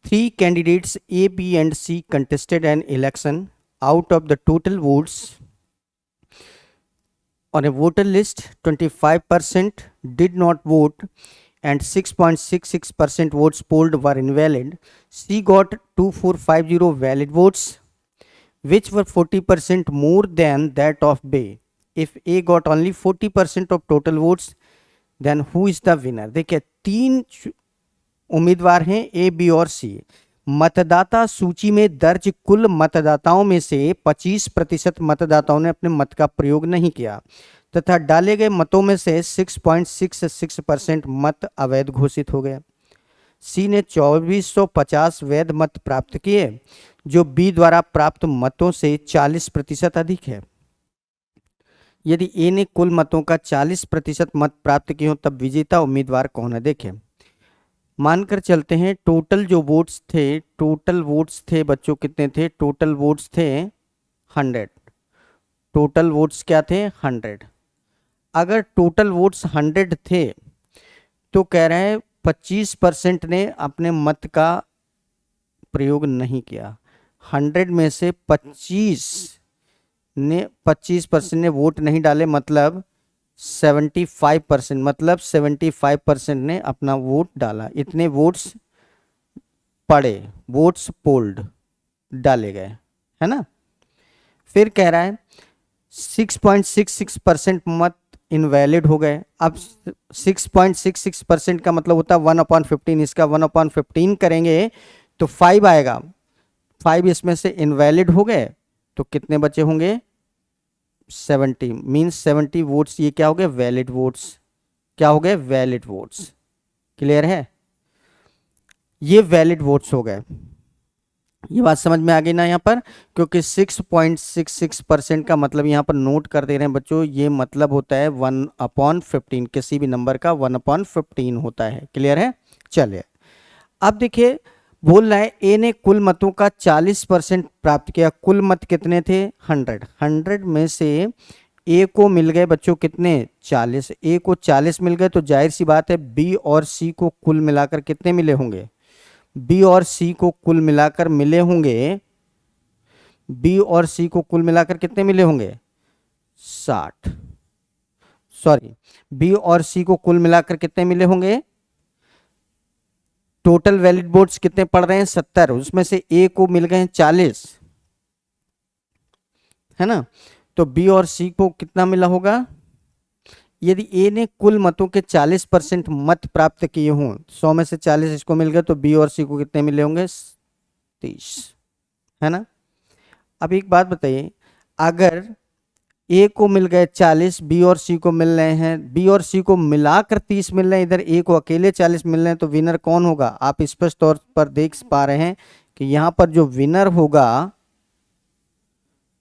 Three candidates A, B, and C contested an election. Out of the total votes on a voter list, 25% did not vote and 6.66% votes polled were invalid. C got 2450 valid votes, which were 40% more than that of B. If A got only 40% of total votes, then who is the winner? देखिए तीन उम्मीदवार हैं ए, B और सी। मतदाता सूची में दर्ज कुल मतदाताओं में से 25% मतदाताओं ने अपने मत का प्रयोग नहीं किया तथा डाले गए मतों में से 6.66% मत अवैध घोषित हो गए। सी ने 2450 वैध मत प्राप्त किए, जो बी द्वारा प्राप्त मतों से 40% अधिक है। यदि ए ने कुल मतों का 40% मत प्राप्त किए हो तब विजेता उम्मीदवार कौन है? देखें, मानकर चलते हैं टोटल जो वोट्स थे बच्चों कितने थे? टोटल वोट्स थे 100। टोटल वोट्स क्या थे? 100। अगर टोटल वोट्स 100 थे तो कह रहे हैं 25% ने अपने मत का प्रयोग नहीं किया। 100 में से 25% ने वोट नहीं डाले, मतलब 75%, मतलब 75% ने अपना वोट डाला। इतने वोट्स पड़े, वोट्स पोल्ड डाले गए, है ना। फिर कह रहा है 6.66% मत इनवैलिड हो गए। अब 6.66% का मतलब होता है 1/15। इसका 1/15 करेंगे तो 5 आएगा। 5 इसमें से इनवैलिड हो गए तो कितने बचे होंगे? 70। मीन्स 70 वोट्स ये क्या हो गए? Valid votes. क्या हो गए? Valid votes. क्लियर है? ये वैलिड वोट्स हो गए। ये बात समझ में आ गई ना यहाँ पर? क्योंकि 6.66% का मतलब यहाँ पर नोट कर दे रहे हैं बच्चों, ये मतलब होता है 1/15। किसी भी नंबर का 1/15 होता है। क्लियर है? चलिए अब देखिए, बोल रहा है ए ने कुल मतों का 40% प्राप्त किया। कुल मत कितने थे? 100। 100 में से ए को मिल गए बच्चों कितने? 40। ए को 40 मिल गए तो जाहिर सी बात है बी और सी को कुल मिलाकर कितने मिले होंगे? बी और सी को कुल मिलाकर मिले होंगे, बी और सी को कुल मिलाकर कितने मिले होंगे? 60। सॉरी, बी और सी को कुल मिलाकर कितने मिले होंगे? टोटल वैलिड वोट्स कितने पड़ रहे हैं? 70। उसमें से ए को मिल गए हैं 40, है ना। तो बी और सी को कितना मिला होगा? यदि ए ने कुल मतों के 40% मत प्राप्त किए हों, 100 में से 40 इसको मिल गए, तो बी और सी को कितने मिले होंगे? 30, है ना। अब एक बात बताइए, अगर ए को मिल गए 40, बी और सी को मिल रहे हैं, बी और सी को मिलाकर 30 मिल रहे हैं, इधर ए को अकेले 40 मिल रहे हैं, तो विनर कौन होगा? आप स्पष्ट तौर पर देख पा रहे हैं कि यहां पर जो विनर होगा,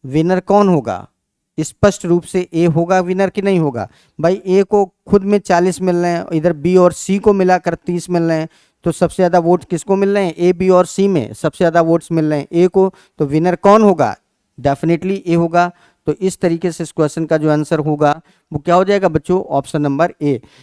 विनर कौन होगा? स्पष्ट रूप से ए होगा विनर कि नहीं होगा? भाई ए को खुद में 40 मिल रहे हैं, इधर बी और सी को मिलाकर 30 मिल रहे हैं, तो सबसे ज्यादा वोट किसको मिल रहे हैं? ए, बी और सी में सबसे ज्यादा वोट्स मिल रहे हैं ए को, तो विनर कौन होगा? डेफिनेटली ए होगा। तो इस तरीके से इस क्वेश्चन का जो आंसर होगा वो क्या हो जाएगा बच्चों? Option number A.